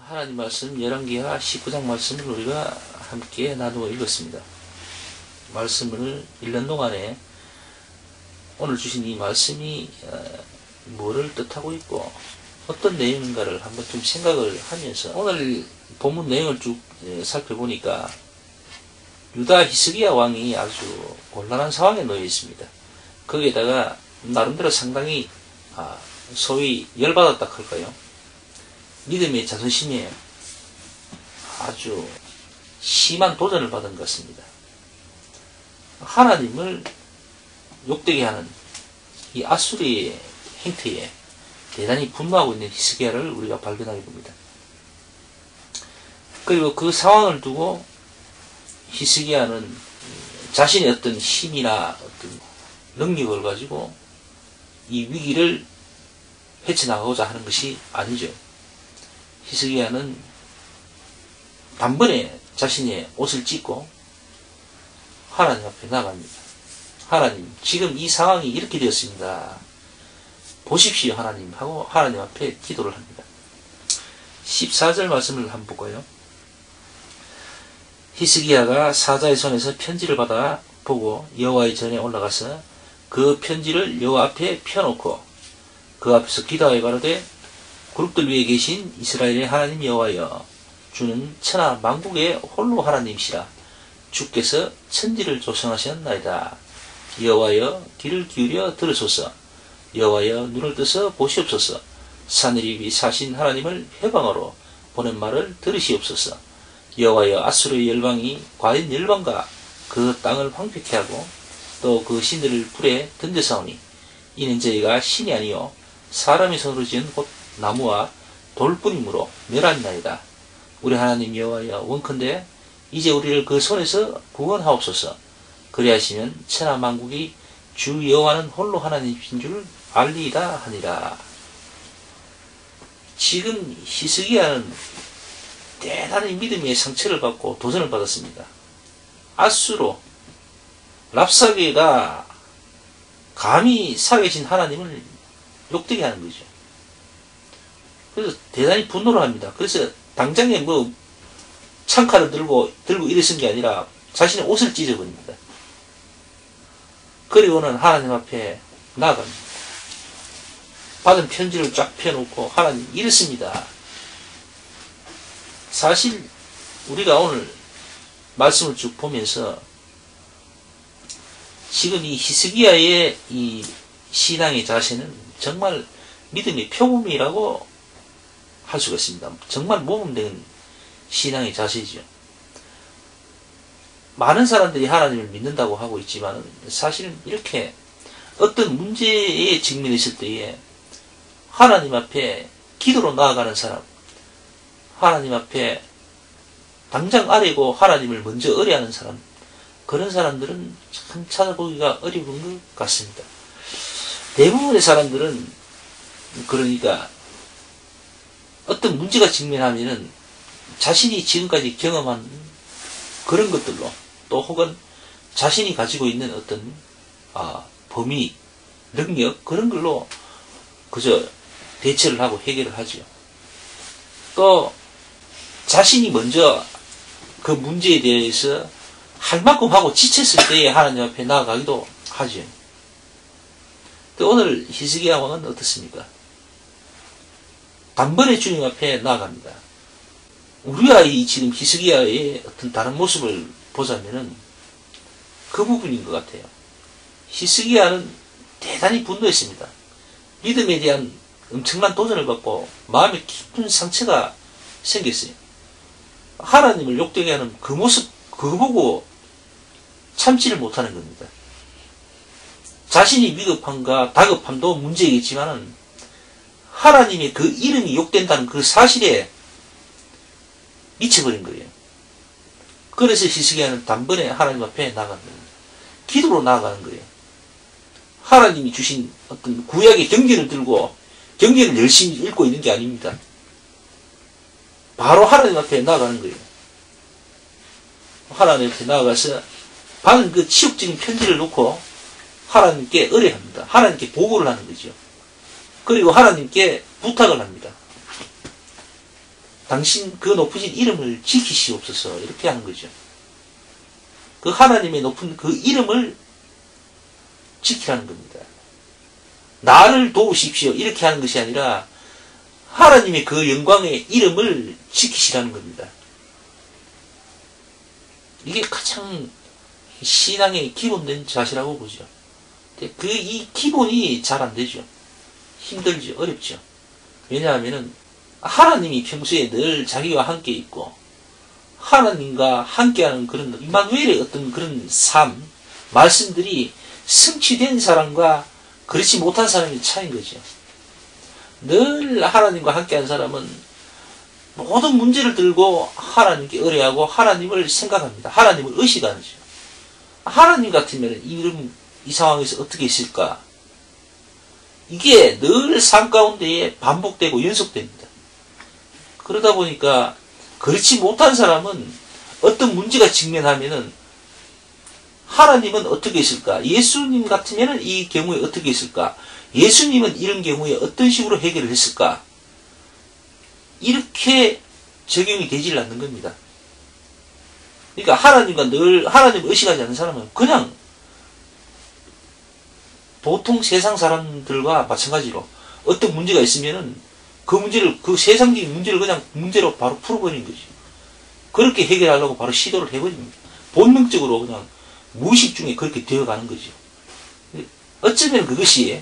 하나님 말씀 열왕기하 19장 말씀을 우리가 함께 나누어 읽었습니다. 말씀을 읽는 동안에 오늘 주신 이 말씀이 뭐를 뜻하고 있고 어떤 내용인가를 한번 좀 생각을 하면서 오늘 본문 내용을 쭉 살펴보니까 유다 히스기야 왕이 아주 곤란한 상황에 놓여 있습니다. 거기에다가 나름대로 상당히 소위 열받았다 할까요? 믿음의 자존심에 아주 심한 도전을 받은 것 같습니다. 하나님을 욕되게 하는 이 아수리의 행태에 대단히 분노하고 있는 히스기야를 우리가 발견하게 됩니다. 그리고 그 상황을 두고 히스기야는 자신의 어떤 힘이나 어떤 능력을 가지고 이 위기를 헤쳐나가고자 하는 것이 아니죠. 히스기야는 단번에 자신의 옷을 찢고 하나님 앞에 나갑니다. 하나님, 지금 이 상황이 이렇게 되었습니다. 보십시오, 하나님 하고 하나님 앞에 기도를 합니다. 14절 말씀을 한번 볼까요? 히스기야가 사자의 손에서 편지를 받아 보고 여호와의 전에 올라가서 그 편지를 여호와 앞에 펴놓고 그 앞에서 기도하여 가로되 그룹들 위에 계신 이스라엘의 하나님 여호와여, 주는 천하 만국의 홀로 하나님이시라. 주께서 천지를 조성하셨나이다. 여호와여, 귀를 기울여 들으소서. 여호와여, 눈을 떠서 보시옵소서. 산을 위 사신 하나님을 회방으로 보낸 말을 들으시옵소서. 여호와여, 아수르의 열방이 과연 열방과 그 땅을 황폐케 하고 또 그 신들을 불에 던져사오니 이는 저희가 신이 아니요 사람의 손으로 지은 곧 나무와 돌뿐이므로 멸하나이다. 우리 하나님 여호와여, 원컨대 이제 우리를 그 손에서 구원하옵소서. 그리하시면 천하 만국이 주 여호와는 홀로 하나님이신 줄 알리이다 하니라. 지금 히스기야는 대단히 믿음의 상처를 받고 도전을 받았습니다. 아수로 랍사게가 감히 살아계신 하나님을 욕되게 하는 거죠. 그래서 대단히 분노를 합니다. 그래서 당장에 창칼을 들고 일어선 게 아니라 자신의 옷을 찢어버립니다. 그리고는 하나님 앞에 나아갑니다. 받은 편지를 쫙 펴놓고 하나님 이렇습니다. 사실 우리가 오늘 말씀을 쭉 보면서 지금 이 히스기야의 이 신앙의 자세는 정말 믿음의 표범이라고 할 수가 있습니다. 정말 모범된 신앙의 자세죠. 많은 사람들이 하나님을 믿는다고 하고 있지만 사실은 이렇게 어떤 문제에 직면했을 때에 하나님 앞에 기도로 나아가는 사람, 하나님 앞에 당장 아뢰고 하나님을 먼저 의뢰하는 사람, 그런 사람들은 참 찾아보기가 어려운 것 같습니다. 대부분의 사람들은 그러니까 어떤 문제가 직면하면은 자신이 지금까지 경험한 그런 것들로 또 혹은 자신이 가지고 있는 어떤 범위, 능력 그런 걸로 그저 대처를 하고 해결을 하죠. 또 자신이 먼저 그 문제에 대해서 할 만큼 하고 지쳤을 때에 하나님 앞에 나아가기도 하죠. 또 오늘 히스기야 왕은 어떻습니까? 단번에 주님 앞에 나아갑니다. 우리가 이 지금 히스기야의 어떤 다른 모습을 보자면은 그 부분인 것 같아요. 히스기야는 대단히 분노했습니다. 믿음에 대한 엄청난 도전을 받고 마음에 깊은 상처가 생겼어요. 하나님을 욕되게 하는 그 모습, 그거 보고 참지를 못하는 겁니다. 자신이 위급함과 다급함도 문제이겠지만은 하나님의 그 이름이 욕된다는 그 사실에 미쳐버린 거예요. 그래서 히스기야는 단번에 하나님 앞에 나가는 겁니다. 기도로 나아가는 거예요. 하나님이 주신 어떤 구약의 경계를 들고 경계를 열심히 읽고 있는 게 아닙니다. 바로 하나님 앞에 나아가는 거예요. 하나님 앞에 나아가서 받은 그 치욕적인 편지를 놓고 하나님께 의뢰합니다. 하나님께 보고를 하는 거죠. 그리고 하나님께 부탁을 합니다. 당신 그 높으신 이름을 지키시옵소서. 이렇게 하는 거죠. 그 하나님의 높은 그 이름을 지키라는 겁니다. 나를 도우십시오. 이렇게 하는 것이 아니라 하나님의 그 영광의 이름을 지키시라는 겁니다. 이게 가장 신앙의 기본된 자세라고 보죠. 이 기본이 잘 안 되죠. 힘들죠. 어렵죠. 왜냐하면은 하나님이 평소에 늘 자기와 함께 있고 하나님과 함께하는 그런 임마누엘의 어떤 그런 삶, 말씀들이 성취된 사람과 그렇지 못한 사람의 차이인 거죠. 늘 하나님과 함께한 사람은 모든 문제를 들고 하나님께 의뢰하고 하나님을 생각합니다. 하나님을 의식하죠. 하나님 같으면 이 상황에서 어떻게 있을까? 이게 늘 삶 가운데에 반복되고 연속됩니다. 그러다 보니까 그렇지 못한 사람은 어떤 문제가 직면하면은 하나님은 어떻게 있을까? 예수님 같으면 이 경우에 어떻게 있을까? 예수님은 이런 경우에 어떤 식으로 해결을 했을까? 이렇게 적용이 되질 않는 겁니다. 그러니까 하나님과 늘 하나님을 의식하지 않는 사람은 그냥 보통 세상 사람들과 마찬가지로 어떤 문제가 있으면은 그 세상적인 문제를 그냥 문제로 바로 풀어버리는 거죠. 그렇게 해결하려고 바로 시도를 해버립니다. 본능적으로 그냥 무의식 중에 그렇게 되어가는 거죠. 어쩌면 그것이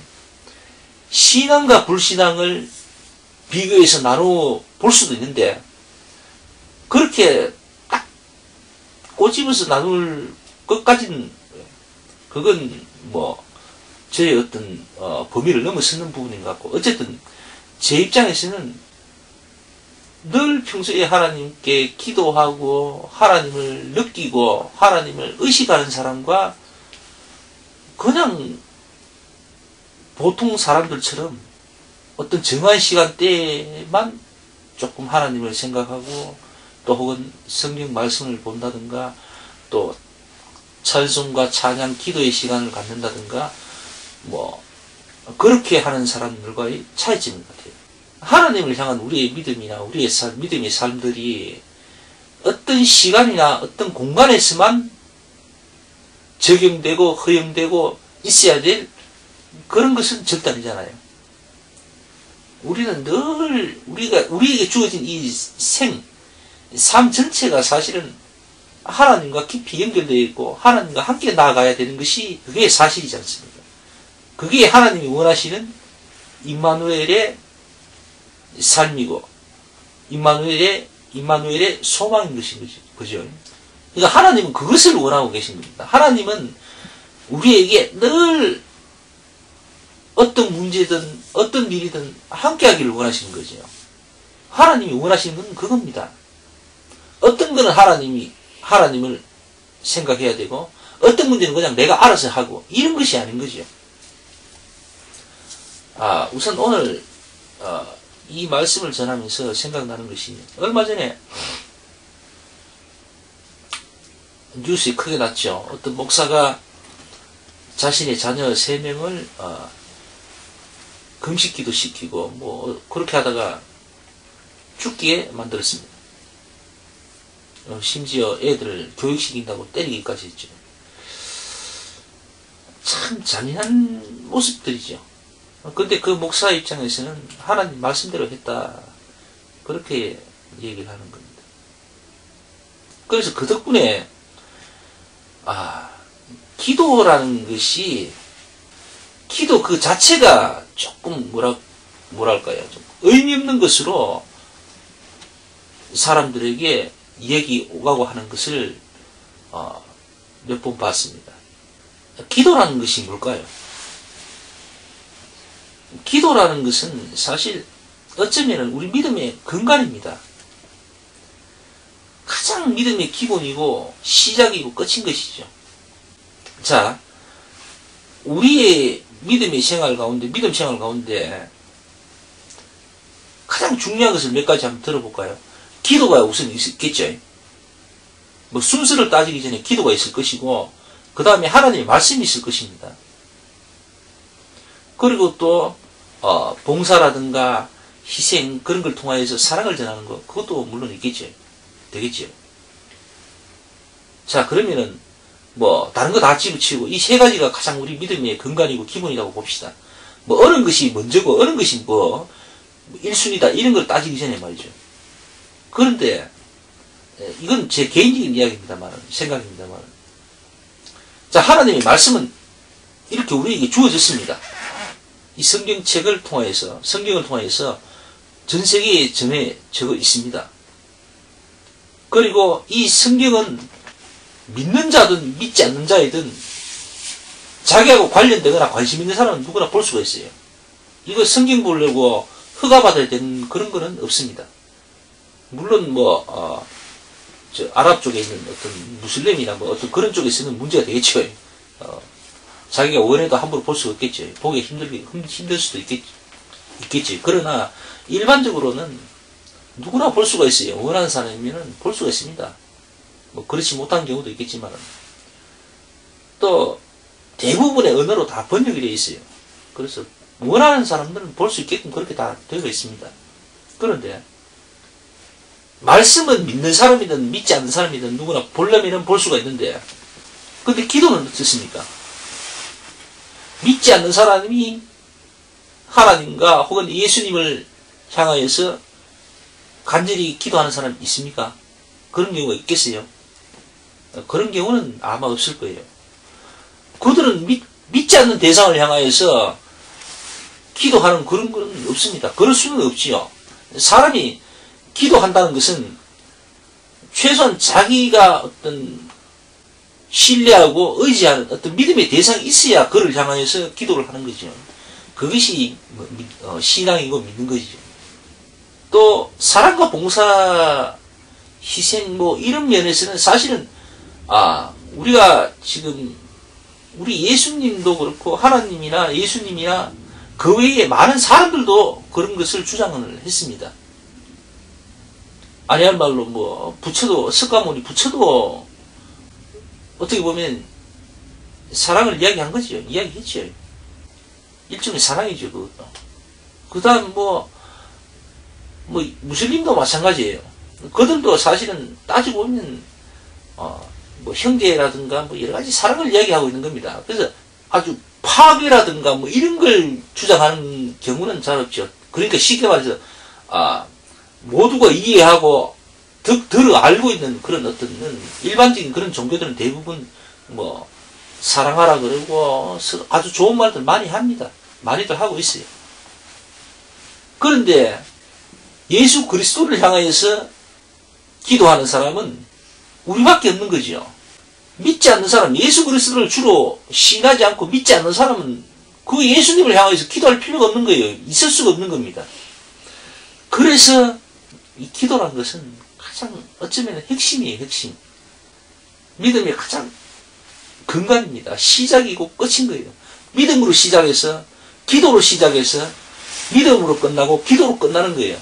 신앙과 불신앙을 비교해서 나누어 볼 수도 있는데 그렇게 딱 꼬집어서 나눌 것까지는 그건 뭐 저의 어떤 범위를 넘어서는 부분인 것 같고 어쨌든 제 입장에서는 늘 평소에 하나님께 기도하고 하나님을 느끼고 하나님을 의식하는 사람과 그냥 보통 사람들처럼 어떤 정한 시간대에만 조금 하나님을 생각하고 또 혹은 성경 말씀을 본다든가 또 찬송과 찬양 기도의 시간을 갖는다든가 뭐 그렇게 하는 사람들과의 차이점인 것 같아요. 하나님을 향한 우리의 믿음이나 우리의 믿음의 삶들이 어떤 시간이나 어떤 공간에서만 적용되고 허용되고 있어야 될 그런 것은 절대 아니잖아요. 우리는 늘 우리에게 주어진 이 삶 전체가 사실은 하나님과 깊이 연결되어 있고 하나님과 함께 나아가야 되는 것이 그게 사실이지 않습니까? 그게 하나님이 원하시는 임마누엘의 삶이고 임마누엘의 소망인 것인 거죠. 그러니까 하나님은 그것을 원하고 계신 겁니다. 하나님은 우리에게 늘 어떤 문제든 어떤 일이든 함께하기를 원하시는 거죠. 하나님이 원하시는 건 그겁니다. 어떤 거는 하나님을 생각해야 되고 어떤 문제는 그냥 내가 알아서 하고 이런 것이 아닌 거죠. 우선 오늘 이 말씀을 전하면서 생각나는 것이 얼마 전에 뉴스에 크게 났죠. 어떤 목사가 자신의 자녀 3명을 금식기도 시키고 뭐 그렇게 하다가 죽게 만들었습니다. 심지어 애들을 교육시킨다고 때리기까지 했죠. 참 잔인한 모습들이죠. 근데 그 목사 입장에서는 하나님 말씀대로 했다. 그렇게 얘기를 하는 겁니다. 그래서 그 덕분에 기도라는 것이 기도 그 자체가 조금 뭐랄까요? 좀 의미 없는 것으로 사람들에게 얘기 오가고 하는 것을 몇 번 봤습니다. 기도라는 것이 뭘까요? 기도라는 것은 사실 어쩌면 우리 믿음의 근간입니다. 가장 믿음의 기본이고 시작이고 끝인 것이죠. 자, 우리의 믿음 생활 가운데 가장 중요한 것을 몇 가지 한번 들어볼까요? 기도가 우선 있겠죠. 뭐 순서를 따지기 전에 기도가 있을 것이고 그 다음에 하나님의 말씀이 있을 것입니다. 그리고 또 봉사라든가 희생 그런 걸 통하여서 사랑을 전하는 것 그것도 물론 있겠죠. 되겠죠. 자 그러면은 뭐 다른 거 다 집어치우고 이 세 가지가 가장 우리 믿음의 근간이고 기본이라고 봅시다. 뭐 어느 것이 먼저고 어느 것이 뭐 1순위다 이런 걸 따지기 전에 말이죠. 그런데 이건 제 개인적인 이야기입니다만 생각입니다만 자 하나님의 말씀은 이렇게 우리에게 주어졌습니다. 이 성경책을 통하여서 성경을 통하여서 전 세계에 전해져 있습니다. 그리고 이 성경은 믿는 자든 믿지 않는 자이든 자기하고 관련되거나 관심 있는 사람은 누구나 볼 수가 있어요. 이거 성경 보려고 허가받아야 되는 그런 거는 없습니다. 물론 아랍 쪽에 있는 어떤 무슬림이나 뭐 어떤 그런 쪽에 있으면 문제가 되겠죠. 자기가 원해도 함부로 볼 수가 없겠죠. 보기 힘들 수도 있겠지. 그러나 일반적으로는 누구나 볼 수가 있어요. 원하는 사람이면 볼 수가 있습니다. 뭐 그렇지 못한 경우도 있겠지만 또 대부분의 언어로 다 번역이 되어 있어요. 그래서 원하는 사람들은 볼 수 있게끔 그렇게 다 되어 있습니다. 그런데 말씀은 믿는 사람이든 믿지 않는 사람이든 누구나 보려면 볼 수가 있는데 근데 기도는 어떻습니까? 믿지 않는 사람이 하나님과 혹은 예수님을 향하여서 간절히 기도하는 사람이 있습니까? 그런 경우가 있겠어요? 그런 경우는 아마 없을 거예요. 그들은 믿지 않는 대상을 향하여서 기도하는 그런 건 없습니다. 그럴 수는 없지요. 사람이 기도한다는 것은 최소한 자기가 어떤 신뢰하고 의지하는 어떤 믿음의 대상이 있어야 그를 향하여서 기도를 하는 거죠. 그것이 신앙이고 믿는 것이죠. 또 사랑과 봉사, 희생 이런 면에서는 사실은 우리가 지금 우리 예수님도 그렇고 하나님이나 예수님이나 그 외에 많은 사람들도 그런 것을 주장을 했습니다. 아니할 말로 부처도 석가모니 부처도 어떻게 보면 사랑을 이야기한 거죠. 이야기했죠. 일종의 사랑이죠. 그것도. 그 다음 무슬림도 마찬가지예요. 그들도 사실은 따지고 보면 형제라든가 여러 가지 사랑을 이야기하고 있는 겁니다. 그래서 아주 파괴라든가 이런 걸 주장하는 경우는 잘 없죠. 그러니까 쉽게 말해서 모두가 이해하고 덜 알고 있는 그런 어떤 일반적인 그런 종교들은 대부분 사랑하라 그러고 아주 좋은 말들 많이 합니다. 많이들 하고 있어요. 그런데 예수 그리스도를 향하여서 기도하는 사람은 우리밖에 없는 거죠. 믿지 않는 사람, 예수 그리스도를 주로 신하지 않고 믿지 않는 사람은 그 예수님을 향해서 기도할 필요가 없는 거예요. 있을 수가 없는 겁니다. 그래서 이 기도라는 것은 가장 어쩌면 핵심이에요. 핵심. 믿음의 가장 근간입니다. 시작이고 끝인 거예요. 믿음으로 시작해서 기도로 시작해서 믿음으로 끝나고 기도로 끝나는 거예요.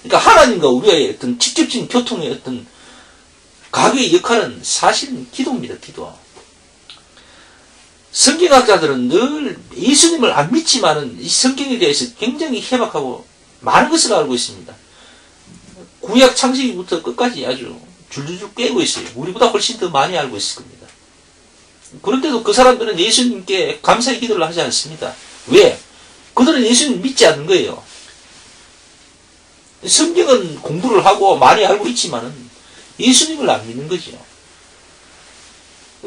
그러니까 하나님과 우리의 어떤 직접적인 교통의 어떤 가교의 역할은 사실은 기도입니다. 기도. 성경학자들은 늘 예수님을 안 믿지만은 이 성경에 대해서 굉장히 해박하고 많은 것을 알고 있습니다. 구약 창세기부터 끝까지 아주 줄줄줄 꿰고 있어요. 우리보다 훨씬 더 많이 알고 있을 겁니다. 그런데도 그 사람들은 예수님께 감사의 기도를 하지 않습니다. 왜? 그들은 예수님을 믿지 않는 거예요. 성경은 공부를 하고 많이 알고 있지만은 예수님을 안 믿는 거죠.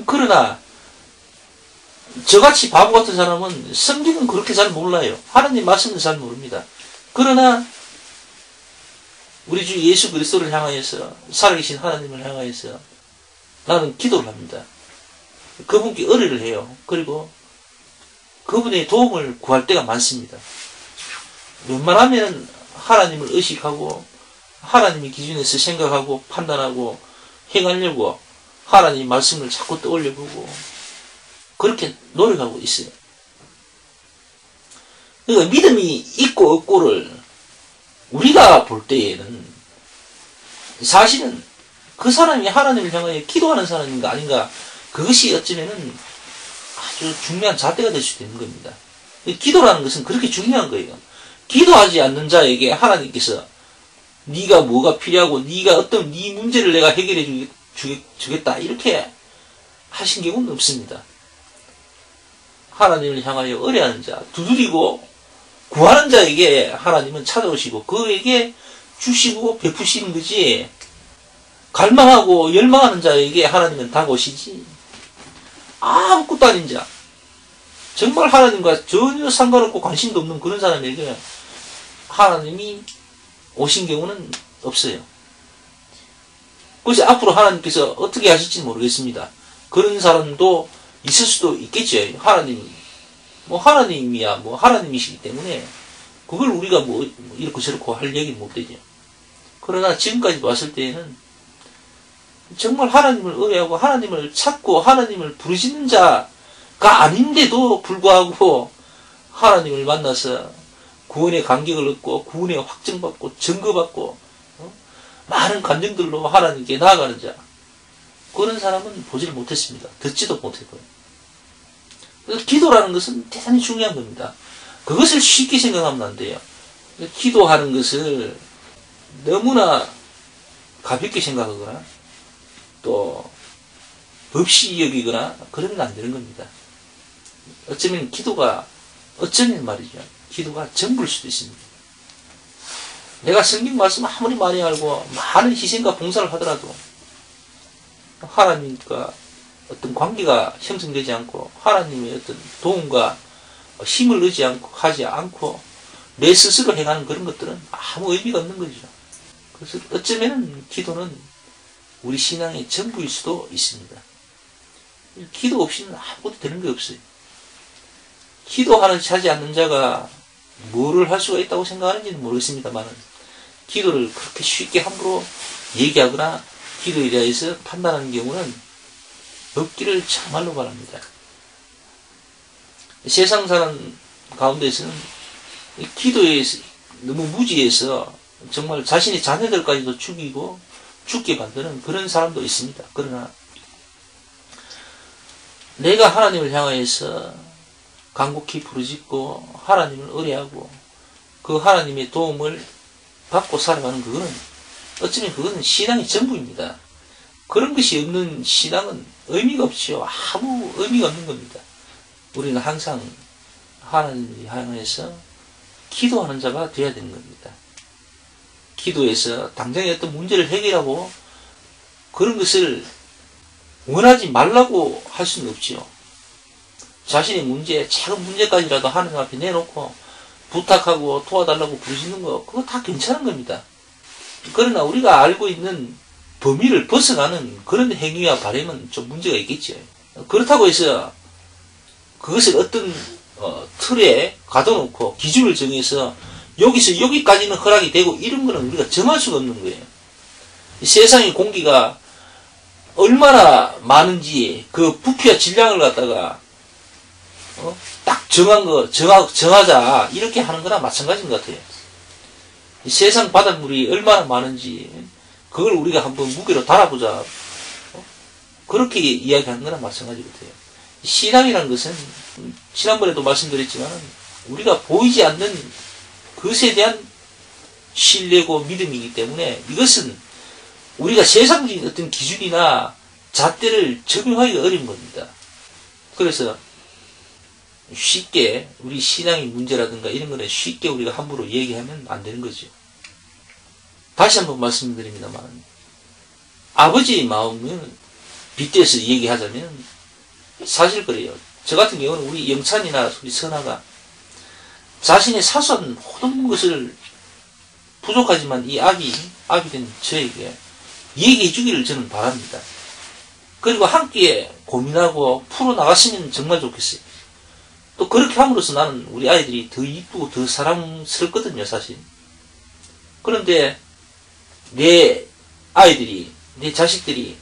그러나 저같이 바보 같은 사람은 성경은 그렇게 잘 몰라요. 하나님 말씀은 잘 모릅니다. 그러나 우리 주 예수 그리스도를 향하여서 살아계신 하나님을 향하여서 나는 기도를 합니다. 그분께 의뢰를 해요. 그리고 그분의 도움을 구할 때가 많습니다. 웬만하면 하나님을 의식하고 하나님의 기준에서 생각하고 판단하고 행하려고 하나님 말씀을 자꾸 떠올려보고 그렇게 노력하고 있어요. 그러니까 믿음이 있고 없고를 우리가 볼 때에는 사실은 그 사람이 하나님을 향하여 기도하는 사람인가 아닌가 그것이 어쩌면은 아주 중요한 잣대가 될 수도 있는 겁니다. 기도라는 것은 그렇게 중요한 거예요. 기도하지 않는 자에게 하나님께서 네가 뭐가 필요하고 네가 어떤 네 문제를 내가 해결해 주겠다 이렇게 하신 경우는 없습니다. 하나님을 향하여 의뢰하는 자, 두드리고 구하는 자에게 하나님은 찾아오시고 그에게 주시고 베푸시는 거지, 갈망하고 열망하는 자에게 하나님은 다가오시지, 아무것도 아닌 자, 정말 하나님과 전혀 상관없고 관심도 없는 그런 사람에게 하나님이 오신 경우는 없어요. 그래서 앞으로 하나님께서 어떻게 하실지 모르겠습니다. 그런 사람도 있을 수도 있겠죠. 하나님이야, 하나님이시기 때문에 그걸 우리가 이렇고 저렇고 할 얘기는 못 되죠. 그러나 지금까지 왔을 때에는 정말 하나님을 의뢰하고 하나님을 찾고 하나님을 부르짖는 자가 아닌데도 불구하고 하나님을 만나서 구원의 감격을 얻고 구원의 확증받고 증거받고 많은 감정들로 하나님께 나아가는 자, 그런 사람은 보지를 못했습니다. 듣지도 못했고요. 그래서 기도라는 것은 대단히 중요한 겁니다. 그것을 쉽게 생각하면 안 돼요. 기도하는 것을 너무나 가볍게 생각하거나 또 없이 여기거나 그러면 안 되는 겁니다. 어쩌면 말이죠. 기도가 전부일 수도 있습니다. 내가 성경 말씀 아무리 많이 알고 많은 희생과 봉사를 하더라도 하나님과 어떤 관계가 형성되지 않고 하나님의 어떤 도움과 힘을 하지 않고 내 스스로 행하는 그런 것들은 아무 의미가 없는 거죠. 그래서 어쩌면 기도는 우리 신앙의 전부일 수도 있습니다. 기도 없이는 아무것도 되는 게 없어요. 기도하지 않는 자가 뭐를 할 수가 있다고 생각하는지는 모르겠습니다만 기도를 그렇게 쉽게 함부로 얘기하거나 기도에 대해서 판단하는 경우는 없기를 정말로 바랍니다. 세상 사람 가운데서는 기도에 너무 무지해서 정말 자신의 자녀들까지도 죽이고 죽게 만드는 그런 사람도 있습니다. 그러나 내가 하나님을 향하여서 간곡히 부르짖고 하나님을 의뢰하고 그 하나님의 도움을 받고 살아가는 그거는 어쩌면 그것은 신앙의 전부입니다. 그런 것이 없는 신앙은 의미가 없죠. 아무 의미가 없는 겁니다. 우리는 항상 하나님을 향해서 기도하는 자가 되어야 되는 겁니다. 기도에서 당장의 어떤 문제를 해결하고 그런 것을 원하지 말라고 할 수는 없죠. 자신의 문제, 작은 문제까지라도 하나님 앞에 내놓고 부탁하고 도와달라고 부르시는 거, 그거 다 괜찮은 겁니다. 그러나 우리가 알고 있는 범위를 벗어나는 그런 행위와 발행은 좀 문제가 있겠죠. 그렇다고 해서 그것을 어떤 틀에 가둬놓고 기준을 정해서 여기서 여기까지는 허락이 되고 이런 거는 우리가 정할 수가 없는 거예요. 세상의 공기가 얼마나 많은지 그 부피와 질량을 갖다가 딱 정한 거 정하자 이렇게 하는 거나 마찬가지인 것 같아요. 세상 바닷물이 얼마나 많은지 그걸 우리가 한번 무게로 달아보자 그렇게 이야기하는 거나 마찬가지 같아요. 신앙이라는 것은 지난번에도 말씀드렸지만 우리가 보이지 않는 그것에 대한 신뢰고 믿음이기 때문에 이것은 우리가 세상적인 어떤 기준이나 잣대를 적용하기가 어려운 겁니다. 그래서 쉽게 우리 신앙의 문제라든가 이런 거는 쉽게 우리가 함부로 얘기하면 안 되는 거죠. 다시 한번 말씀드립니다만 아버지의 마음을 빗대서 얘기하자면 사실 그래요. 저 같은 경우는 우리 영찬이나 우리 선아가 자신의 사소한 모든 것을 부족하지만 이 아기 된 저에게 얘기해 주기를 저는 바랍니다. 그리고 함께 고민하고 풀어나갔으면 정말 좋겠어요. 또 그렇게 함으로써 나는 우리 아이들이 더 이쁘고 더 사랑스럽거든요, 사실. 그런데 내 아이들이, 내 자식들이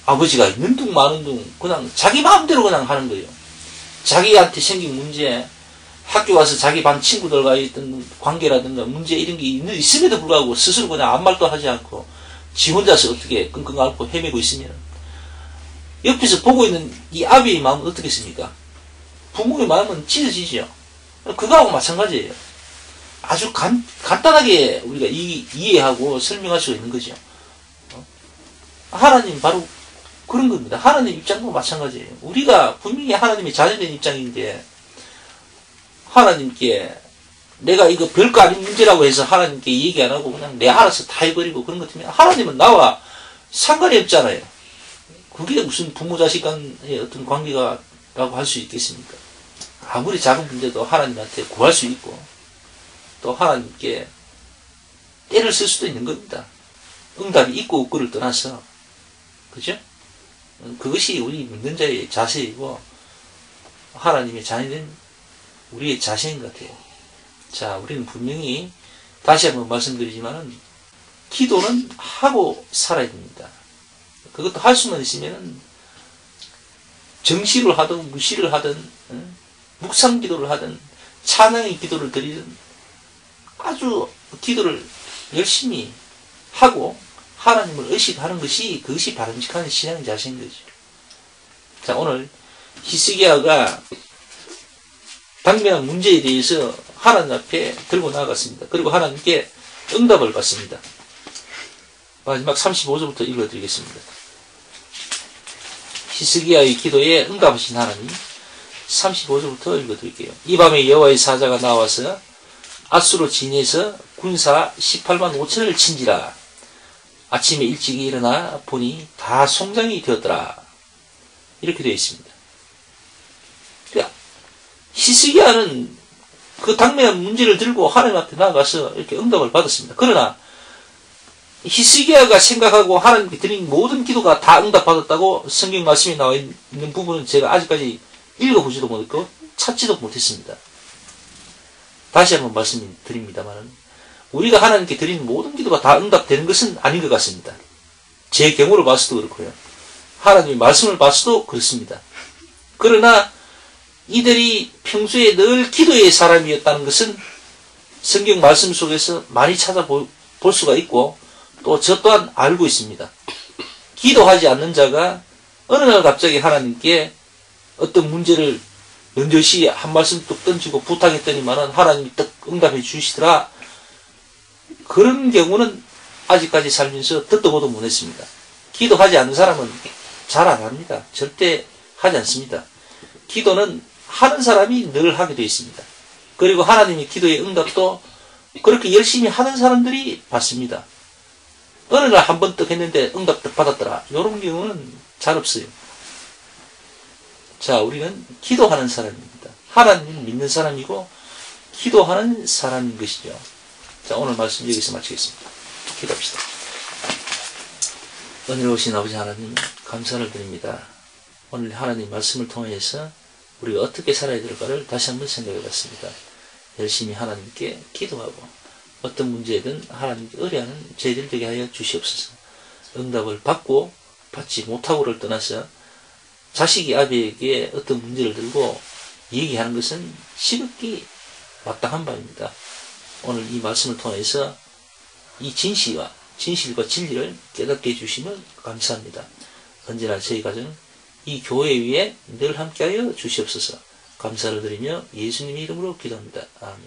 아버지가 있는 둥 마는 둥 그냥 자기 마음대로 그냥 하는 거예요. 자기한테 생긴 문제, 학교 가서 자기 반 친구들과 있던 관계라든가 문제 이런 게 있음에도 불구하고 스스로 그냥 아무 말도 하지 않고 지 혼자서 어떻게 끙끙 앓고 헤매고 있으면 옆에서 보고 있는 이 아비의 마음은 어떻겠습니까? 부모의 마음은 찢어지죠. 그거하고 마찬가지예요. 아주 간단하게 우리가 이해하고 설명할 수가 있는 거죠. 하나님 바로 그런 겁니다. 하나님 입장도 마찬가지예요. 우리가 분명히 하나님이 자녀된 입장인데 하나님께 내가 이거 별거 아닌 문제라고 해서 하나님께 얘기 안 하고 그냥 내 알아서 다 해버리고 그런 것 같으면 하나님은 나와 상관이 없잖아요. 그게 무슨 부모 자식 간의 어떤 관계가라고 할 수 있겠습니까? 아무리 작은 문제도 하나님한테 구할 수 있고 또 하나님께 때를 쓸 수도 있는 겁니다. 응답이 있고 없고를 떠나서 그죠? 그것이 우리 믿는 자의 자세이고 하나님의 자녀된 우리의 자세인 것 같아요. 자, 우리는 분명히 다시 한번 말씀드리지만은 기도는 하고 살아야 됩니다. 그것도 할 수만 있으면은 정시를 하든 무시를 하든 묵상 기도를 하든 찬양의 기도를 드리든 아주 기도를 열심히 하고 하나님을 의식하는 것이 그것이 바람직한 신앙 자세인 거죠. 자, 오늘 히스기야가 당면한 문제에 대해서 하나님 앞에 들고 나아갔습니다. 그리고 하나님께 응답을 받습니다. 마지막 35절부터 읽어드리겠습니다. 히스기야의 기도에 응답하신 하나님 35절부터 읽어드릴게요. 이 밤에 여호와의 사자가 나와서 앗수로 진에서 군사 18만 5천을 친지라. 아침에 일찍 일어나 보니 다 송장이 되었더라. 이렇게 되어 있습니다. 그러니까 히스기야는 그 당면한 문제를 들고 하나님 앞에 나아가서 이렇게 응답을 받았습니다. 그러나 히스기야가 생각하고 하나님께 드린 모든 기도가 다 응답받았다고 성경 말씀에 나와 있는 부분은 제가 아직까지 읽어보지도 못했고 찾지도 못했습니다. 다시 한번 말씀드립니다만 우리가 하나님께 드린 모든 기도가 다 응답되는 것은 아닌 것 같습니다. 제 경우를 봐서도 그렇고요. 하나님의 말씀을 봐서도 그렇습니다. 그러나 이들이 평소에 늘 기도의 사람이었다는 것은 성경 말씀 속에서 많이 찾아볼 수가 있고 또 저 또한 알고 있습니다. 기도하지 않는 자가 어느 날 갑자기 하나님께 어떤 문제를 넌저시 한 말씀 뚝 던지고 부탁했더니만은 하나님이 딱 응답해 주시더라. 그런 경우는 아직까지 살면서 듣도 보도 못했습니다. 기도하지 않는 사람은 잘 안 합니다. 절대 하지 않습니다. 기도는 하는 사람이 늘 하게 되어 있습니다. 그리고 하나님의 기도의 응답도 그렇게 열심히 하는 사람들이 받습니다. 어느 날 한 번 떡 했는데 응답 떡 받았더라. 이런 경우는 잘 없어요. 자, 우리는 기도하는 사람입니다. 하나님을 믿는 사람이고 기도하는 사람인 것이죠. 자, 오늘 말씀 여기서 마치겠습니다. 기도합시다. 은혜로우신 아버지 하나님 감사를 드립니다. 오늘 하나님 말씀을 통해서 우리가 어떻게 살아야 될까를 다시 한번 생각해 봤습니다. 열심히 하나님께 기도하고 어떤 문제든 하나님께 의뢰하는 저희들 되게 하여 주시옵소서. 응답을 받고 받지 못하고를 떠나서 자식이 아비에게 어떤 문제를 들고 얘기하는 것은 시급히 마땅한 바입니다. 오늘 이 말씀을 통해서 이 진실과 진리를 깨닫게 해주시면 감사합니다. 언제나 저희 가정 이 교회 위에 늘 함께하여 주시옵소서. 감사를 드리며 예수님의 이름으로 기도합니다. 아멘.